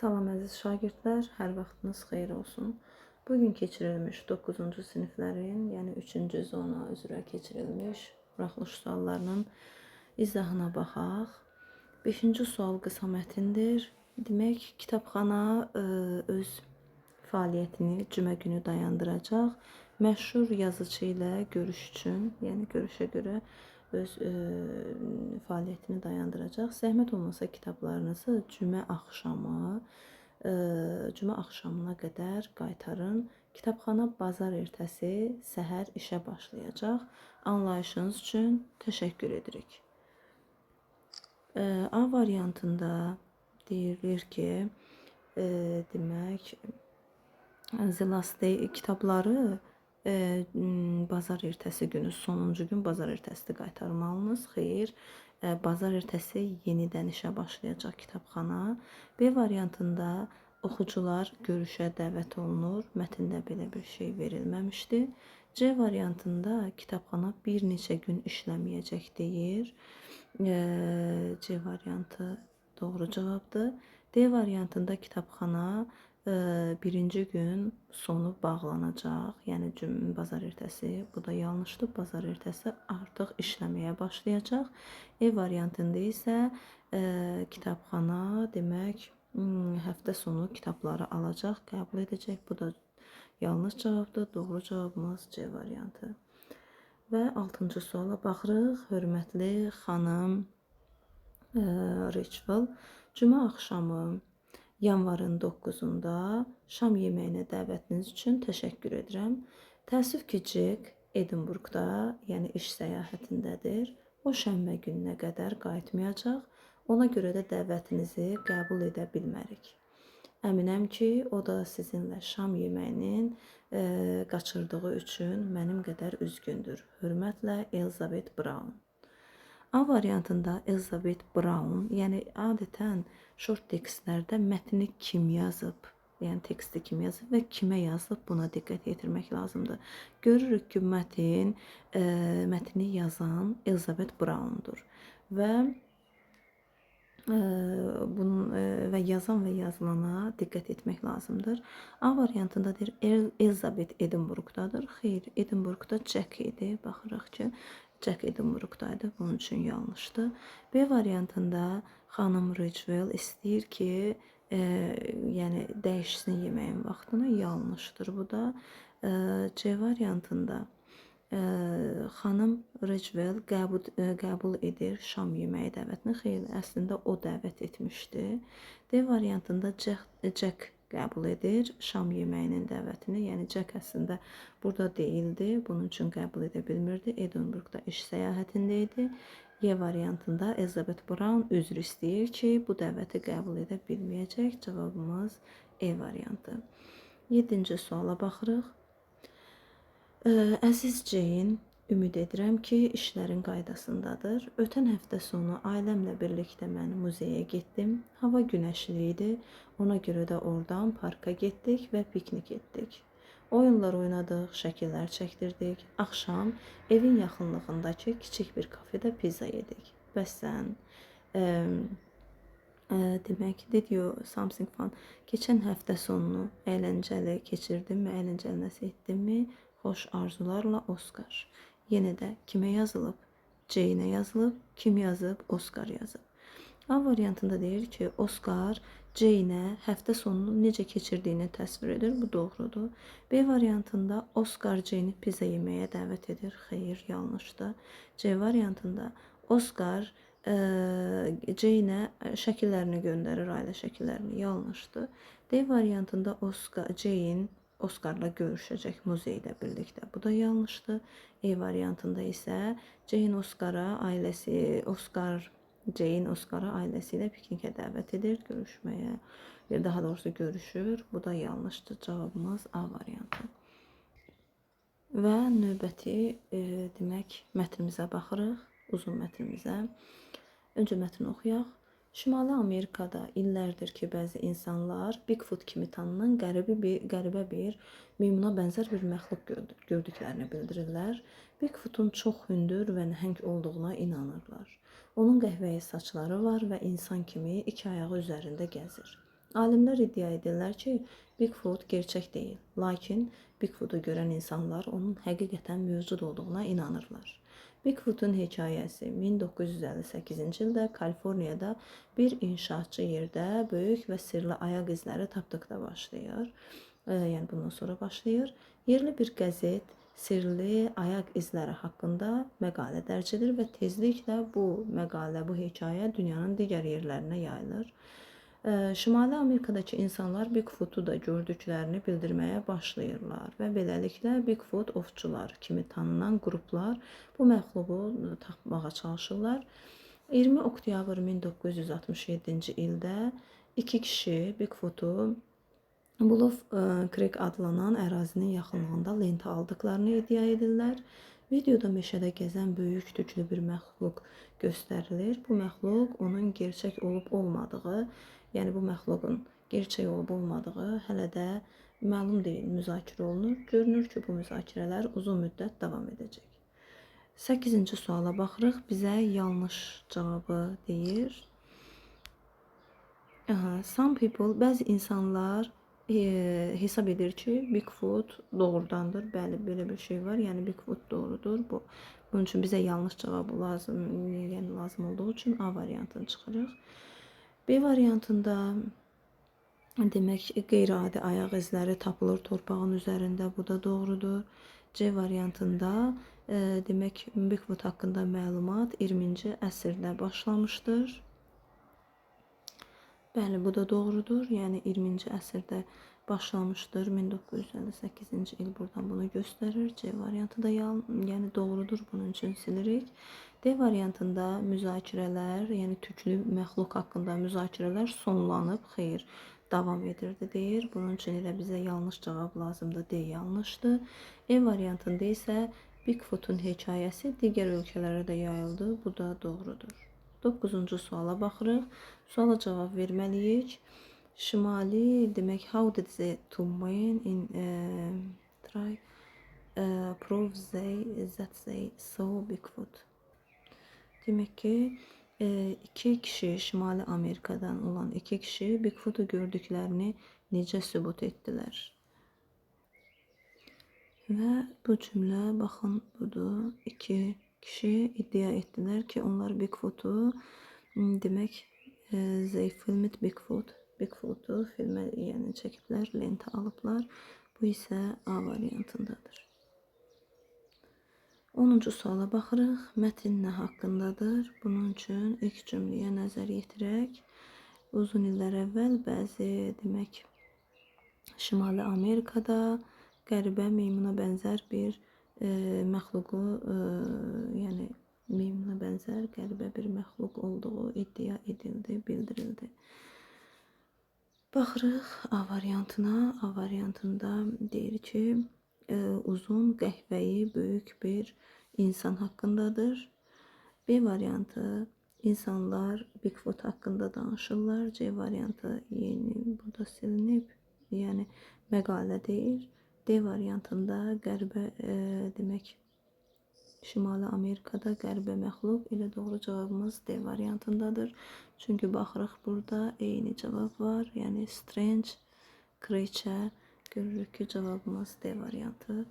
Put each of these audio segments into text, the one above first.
Salam əziz şagirdlər, hər vaxtınız xeyir olsun. Bugün keçirilmiş 9-cu siniflərin, yəni 3-cü zona üzrə keçirilmiş buraxılış suallarının izahına baxaq. 5-ci sual qısa mətindir. Demək, kitabxana öz fəaliyyətini cümə günü dayandıracaq. Məşhur yazıcı ilə görüş üçün, yəni görüşə görə öz fəaliyyətini dayandıracaq. Zəhmət olmasa kitablarınızı cümə axşamına qədər qaytarın. Kitabxana bazar ertəsi səhər işə başlayacaq. Anlayışınız üçün təşəkkür edirik. A variantında deyilir ki, demək, The Last Day kitabları bazar ertəsi günü, sonuncu gün bazar ertəsi qaytarmalısınız. Xeyr, bazar ertəsi yenidən işə başlayacaq kitabxana. B variantında oxucular görüşə dəvət olunur. Mətndə belə bir şey verilməmişdi. C variantında kitabxana bir neçə gün işləməyəcək deyir. C variantı doğru cavabdır. D variantında kitabxana birinci gün sonu bağlanacaq, yəni bazar ertəsi, bu da yanlışdır, bazar ertəsi artıq işləməyə başlayacaq. E variantında isə kitabxana demək həftə sonu kitabları alacaq, qəbul edəcək, bu da yanlış cavabdır, doğru cavabımız C variantı. Və 6-cı suala baxırıq. Hörmətli xanım Rachel, cümə axşamı yanvarın 9-da şam yeməyinə dəvətiniz üçün təşəkkür edirəm. Təəssüf ki, Jack Edinburghda, yəni iş səyahətindədir. O şənbə gününə qədər qayıtmayacaq. Ona görə də dəvətinizi qəbul edə bilmərik. Əminəm ki, o da sizinlə şam yeməyinin qaçırdığı üçün mənim qədər üzgündür. Hörmətlə, Elizabeth Brown. A variantında Elizabeth Brown, yəni adətən short tekstlərdə mətni kim yazıb, yəni teksti kim yazıb və kimə yazıb, buna diqqət yetirmək lazımdır. Görürük ki, mətni yazan Elizabeth Brown'dur və yazan və yazılana diqqət etmək lazımdır. A variantında deyir Elizabeth Edinburghdadır. Xeyr, Edinburghda Jack idi. Baxırıq ki, Jack Edinburghdaydı. Bunun üçün yanlışdır. B variantında xanım Rachel istəyir ki, yəni dəyişsin yeməyin vaxtını. Yanlışdır bu da. C variantında xanım Rachel qəbul edir şam yeməyi dəvətini. Xeyr, əslində o dəvət etmişdi. D variantında Jack qəbul edir şam yeməyinin dəvətini. Yəni Jack əslində burada deyildi. Bunun üçün qəbul edə bilmirdi. Edinburghda iş səyahətində idi. Y variantında Elizabeth Brown üzr istəyir ki, bu dəvəti qəbul edə bilməyəcək. Cavabımız E variantı. 7-ci suala baxırıq. Əziz Jane, ümid edirəm ki, işlərin qaydasındadır. Ötən həftə sonu ailəmlə birlikdə mən muzeyə getdim. Hava günəşli idi. Ona görə də oradan parka getdik və piknik etdik. Oyunlar oynadıq, şəkillər çəkdirdik. Axşam evin yaxınlığındakı kiçik bir kafedə pizza yedik. Bəs sən? Demək, did you something fun? Keçən həftə sonunu əyləncəli keçirdinmi, əyləncəli nəsə etdinmi? Xoş arzularla Oscar. Yenə də kimə yazılıb? Jane-ə yazılıb. Kim yazıb? Oscar yazıb. A variantında deyir ki, Oscar Jane-ə həftə sonunu necə keçirdiyini təsvir edir. Bu doğrudur. B variantında Oscar Jane-i pizza yeməyə dəvət edir. Xeyr, yanlışdır. C variantında Oscar Jane-ə şəkillərini göndərir, ailə şəkillərini. Yanlışdır. D variantında Jane Oscar'la görüşəcək muzeydə birlikdə. Bu da yanlışdır. E variantında isə Jane Oscar'ı ailəsi ilə piknikə dəvət edir, görüşməyə, daha doğrusu görüşür. Bu da yanlışdır. Cavabımız A variantı. Və növbəti demək mətnimizə baxırıq, uzun mətnimizə. Öncə mətni oxuyaq. Şimali Amerikada illərdir ki, bəzi insanlar Bigfoot kimi tanınan qəribə bir meymuna bənzər bir məxluq gördüklərini bildirirlər. Bigfootun çox hündür və nəhəng olduğuna inanırlar. Onun qəhvəyi saçları var və insan kimi iki ayağı üzərində gəzir. Alimlər iddia edirlər ki, Bigfoot gerçək deyil, lakin Bigfootu görən insanlar onun həqiqətən mövcud olduğuna inanırlar. Bigfootun hekayəsi 1958-ci ildə Kaliforniyada bir inşaatçı yerdə böyük və sirli ayaq izləri tapdıqda başlayır. Yəni bundan sonra başlayır. Yerli bir qəzet sirli ayaq izləri haqqında məqalə dərc edir və tezliklə bu məqalə, bu hekayə dünyanın digər yerlərinə yayılır. Şimali Amerikadakı insanlar Bigfootu da gördüklərini bildirməyə başlayırlar və beləliklə Bigfoot ovçular kimi tanınan qruplar bu məxluqu tapmağa çalışırlar. 20 oktyabr 1967-ci ildə iki kişi Bigfootu Bluff Creek adlanan ərazinin yaxınlığında lentə aldıqlarını iddia edirlər. Videoda meşədə gəzən böyük tüklü bir məxluq göstərilir. Bu məxluq onun gerçək olub olmadığı, yəni bu məxluqun gerçək olub olmadığı hələ də məlum deyil, müzakirə olunur. Görünür ki, bu müzakirələr uzun müddət davam edəcək. 8-ci suala baxırıq. Bizə yanlış cavabı deyir. Some people, bəzi insanlar hesab edir ki, Bigfoot doğrudandır. Bəli, belə bir şey var. Yəni Bigfoot doğrudur. Bunun üçün bizə yanlış cavab lazım olduğu üçün A variantını çıxırıq. B variantında demək qeyri-adi ayaq izləri tapılır torpağın üzərində. Bu da doğrudur. C variantında demək Bigfoot haqqında məlumat 20-ci əsrdə başlamışdır. Bəli, bu da doğrudur. Yəni 20-ci əsrdə başlamışdır. 1958-ci il buradan bunu göstərir. C variantı da yəni doğrudur. Bunun üçün silirik. D variantında müzakirələr, yəni tüklü məxluq haqqında müzakirələr sonlanıb, xeyr, davam edirdi deyir. Bunun üçün elə bizə yanlış cavab lazımdır. D yanlışdır. E variantında isə Bigfootun hekayəsi digər ölkələrə də yayıldı. Bu da doğrudur. 9-cu suala baxırıq. Suala cavab verməliyik. Şimali demək how did the two men in try prove that they saw Bigfoot. Demək ki, iki kişi Şimali Amerikadan olan iki kişi Bigfoot'u gördüklərini necə sübut etdilər? Və bu cümlə baxın budur. İki kişi iddia etdilər ki, onlar Bigfoot'u demək they filmed Bigfoot'u filmə yəni çəkiblər, lentə alıblar. Bu isə A variantındadır. 10-cu suala baxırıq. Mətn nə haqqındadır? Bunun üçün ilk cümləyə nəzər yetirək. Uzun illər əvvəl bəzi demək Şimali Amerikada qəribə meymuna bənzər bir məxluqu yəni meymuna bənzər qəribə bir məxluq olduğu iddia edildi, bildirildi. Baxırıq A variantına. A variantında deyir ki, uzun, qəhvəyi, böyük bir insan haqqındadır. B variantı, insanlar Bigfoot haqqında danışırlar. C variantı, yeni burada silinib, yəni məqalə deyir. D variantında qəribə demək Şimali Amerikada qəribə məxluq. Elə doğru cavabımız D variantındadır. Çünki baxırıq burada eyni cavab var. Yəni strange creature. Görürük ki, cavabımız D variantı.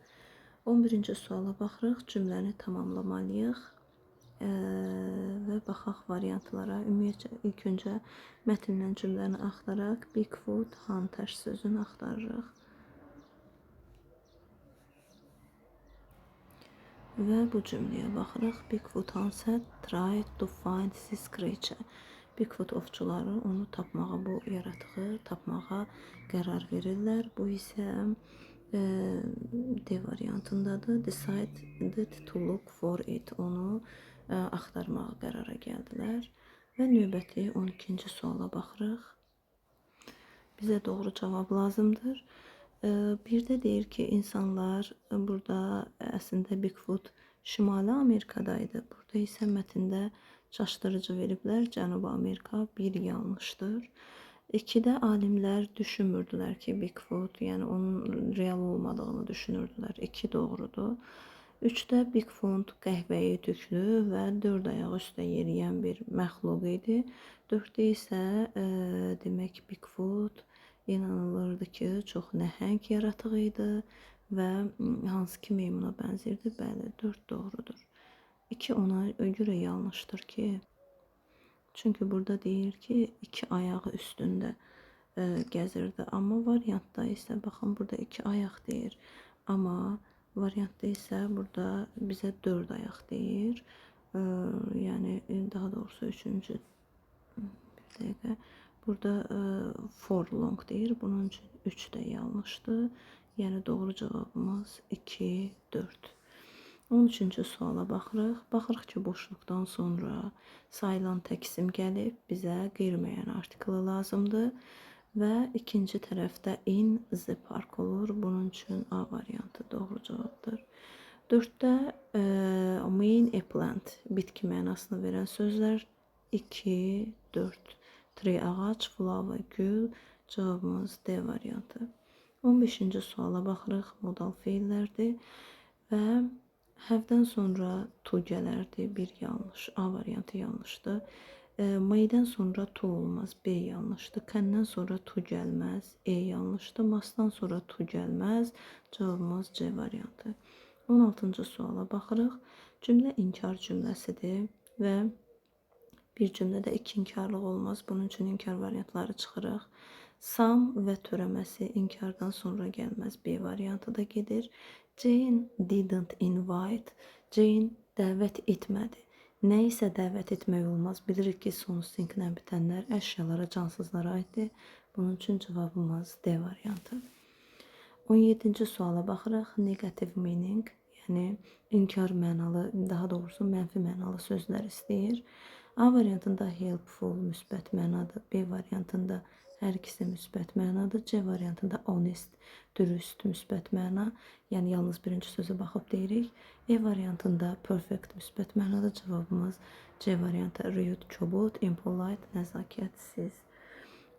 11-ci suala baxırıq. Cümləni tamamlamalıyıq. Və baxaq variantlara. Ümumiyyətcə ilk öncə mətndən cümləni axtaraq. Bigfoot hunter sözünü axtarırıq. Və bu cümləyə baxırıq. Bigfoot hunter tried to find this creature. Bigfoot ovçuları onu tapmağa, bu yaratığı tapmağa qərar verirlər. Bu isə D variantındadır. Decided to look for it. Onu axtarmağa qərara gəldilər. Və növbəti 12-ci suala baxırıq. Bizə doğru cavab lazımdır. Bir də deyir ki, insanlar burada əslində Bigfoot Şimali Amerikadaydı. Burada isə mətndə çaşdırıcı veriblər. Cənubi Amerika bir yanlışdır. İkidə alimlər düşünmürdülər ki, Bigfoot, yəni onun real olmadığını düşünürdülər. İki doğrudur. 3-də Big Font qəhvəyi tüklü və 4 ayaq üstə yeriyən bir məxluq idi. 4-də isə demək Bigfoot inanılırdı ki, çox nəhəng yaratıq idi və hansı ki meymuna bənzirdi. Bəli, 4 doğrudur. 2 ona görə yanlışdır ki, çünki burada deyir ki, 2 ayağı üstündə gəzirdi. Amma variantda isə baxın burada 2 ayaq deyir. Amma variantda isə burada bizə 4 ayaq deyir. Yəni daha doğrusu 3-cü bir dəqiqə. Burada for long deyir. Bunun üçün 3 də yanlışdır. Yəni doğru cavabımız 2, 4. 13-cü suala baxırıq. Baxırıq ki, boşluqdan sonra sayılan tək isim gəlib. Bizə qeyri-müəyyən artiklı lazımdır. Və ikinci tərəfdə in the park olur. Bunun üçün A variantı doğru cavabdır. 4-də mean a plant bitki mənasını verən sözlər 2, 4. Tree ağac, flower gül. Cavabımız D variantı. 15-ci suala baxırıq. Modal feillərdir və have-dən sonra to gələrdi. Bir yanlış. A variantı yanlışdır. May'dən sonra to olmaz. B yanlışdır. Can-dən sonra to gəlməz. E yanlışdır. Must-dan sonra to gəlməz. Cavabımız C variantı. 16-cı suala baxırıq. Cümlə inkar cümləsidir və bir cümlədə iki inkarlıq olmaz. Bunun üçün inkar variantları çıxırıq. Some və törəməsi inkardan sonra gəlməz. B variantı da gedir. Jane didn't invite. Jane dəvət etmədi. Nə isə dəvət etmək olmaz. Bilirik ki, son sinklə bitənlər əşyalara, cansızlara aiddir. Bunun üçün cavabımız D variantı. 17-ci suala baxırıq. Negative meaning, yəni inkar mənalı, daha doğrusu mənfi mənalı sözlər istəyir. A variantında helpful müsbət mənadır. B variantında hər ikisi müsbət mənadır. C variantında honest, dürüst müsbət məna. Yəni yalnız birinci sözə baxıb deyirik. E variantında perfect müsbət mənadır. Cavabımız C variantı. Rude, kobud, impolite, nəzakətsiz.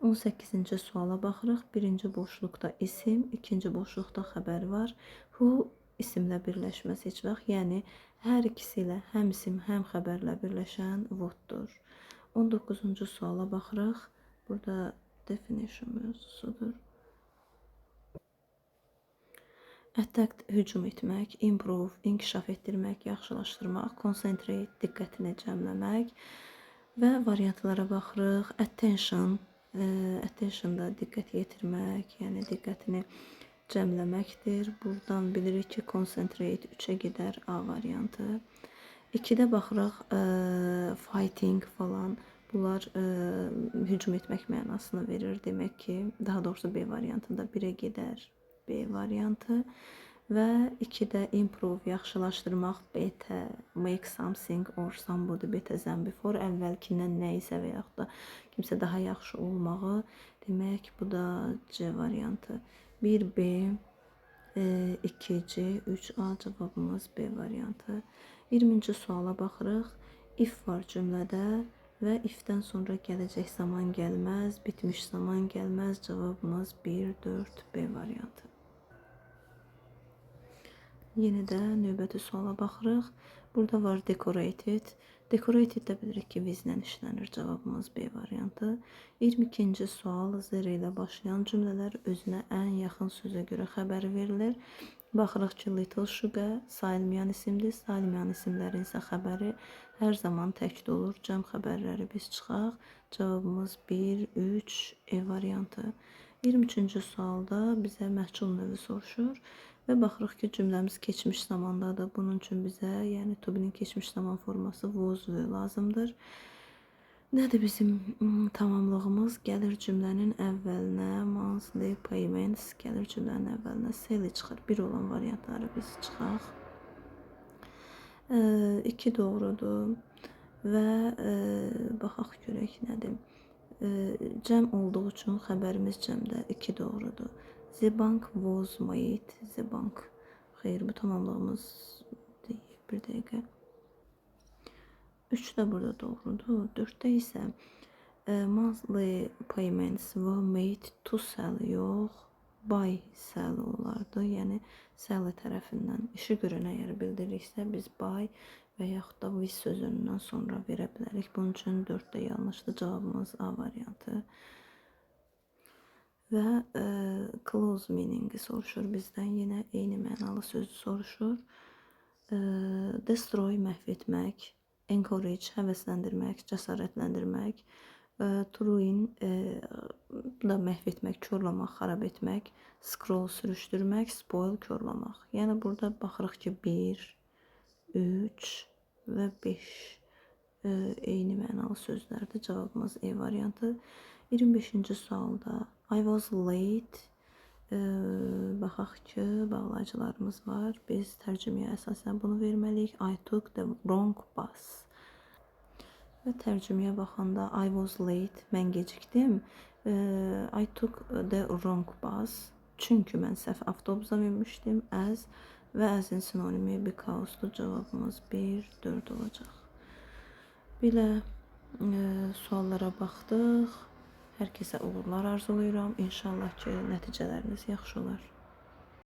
18-ci suala baxırıq. Birinci boşluqda isim, ikinci boşluqda xəbər var. Who isimlə birləşməz heç vaxt. Yəni hər ikisi ilə həm isim, həm xəbərlə birləşən what'dur. 19-cu suala baxırıq. Burada definition mövzusudur. Attack hücum etmək, improve inkişaf etdirmək, yaxşılaşdırmaq, concentrate diqqətini cəmləmək və variantlara baxırıq. Attention, attention-da diqqət yetirmək, yəni diqqətini cəmləməkdir. Buradan bilirik ki, concentrate 3-ə gedər, A variantı. 2-də baxırıq, fighting falan. Bunlar hücum etmək mənasını verir. Demək ki, daha doğrusu B variantında 1-ə gedər, B variantı. Və 2-də improve, yaxşılaşdırmaq, better, make something or somebody better than before. Əvvəlkindən nə isə və yaxud da kimsə daha yaxşı olmağı. Demək, bu da C variantı. 1B, 2C, 3A cavabımız B variantı. 20-ci suala baxırıq. If var cümlədə və if-dən sonra gələcək zaman gəlməz, bitmiş zaman gəlməz. Cavabımız 1, 4, B variantı. Yenə də növbəti suala baxırıq. Burada var decorated. Decorated də bilirik ki, vizlə işlənir. Cavabımız B variantı. 22-ci sual zero ilə başlayan cümlələr özünə ən yaxın sözə görə xəbər verilir. Baxırıq ki, little sugar sayılmayan isimdir. Sayılmayan isimlərin isə xəbəri hər zaman təkdə olur. Cəm xəbərləri biz çıxaq. Cavabımız 1, 3, E variantı. 23-cü sualda bizə məhcul növü soruşur. Və baxırıq ki, cümləmiz keçmiş zamandadır. Bunun üçün bizə, yəni to be-nin keçmiş zaman forması was lazımdır. Nədir bizim tamamlığımız? Gəlir cümlənin əvvəlinə monthly payments, gəlir cümlənin əvvəlinə sale çıxır. 1 olan variantları biz çıxaq. 2 doğrudur və baxaq görək nədir. Cəm olduğu üçün xəbərimiz cəmdə 2 doğrudur. The bank was made. The bank. Xeyr, bu tamamlığımız deyil. Bir dəqiqə. 3 də burada doğrudur. 4-də isə monthly payments were made to sell. Yox. by Sally olardı. Yəni Sally tərəfindən işi görən əgər bildiriksə biz by və yaxud da with sözündən sonra verə bilərik. Bunun üçün 4-də yanlışdır. Cavabımız A variantı. Və close meaningi soruşur bizdən. Yenə eyni mənalı sözü soruşur. Destroy məhv etmək, encourage həvəsləndirmək, cəsarətləndirmək, to ruin da məhv etmək, korlamaq, xarab etmək, scroll sürüşdürmək, spoil korlamaq. Yəni burada baxırıq ki 1, 3 və 5 eyni mənalı sözlərdir. Cavabımız E variantı. 25-ci sualda I was late. Baxaq ki, bağlayıcılarımız var. Biz tərcüməyə əsasən bunu verməliyik. I took the wrong bus. Və tərcüməyə baxanda I was late, mən gecikdim. I took the wrong bus. Çünki mən səhv avtobusa minmişdim. As və asin sinonimi because'dur. Cavabımız 1, 4 olacaq. Belə suallara baxdıq. Hər kəsə uğurlar arzulayıram. İnşallah ki, nəticələriniz yaxşı olar.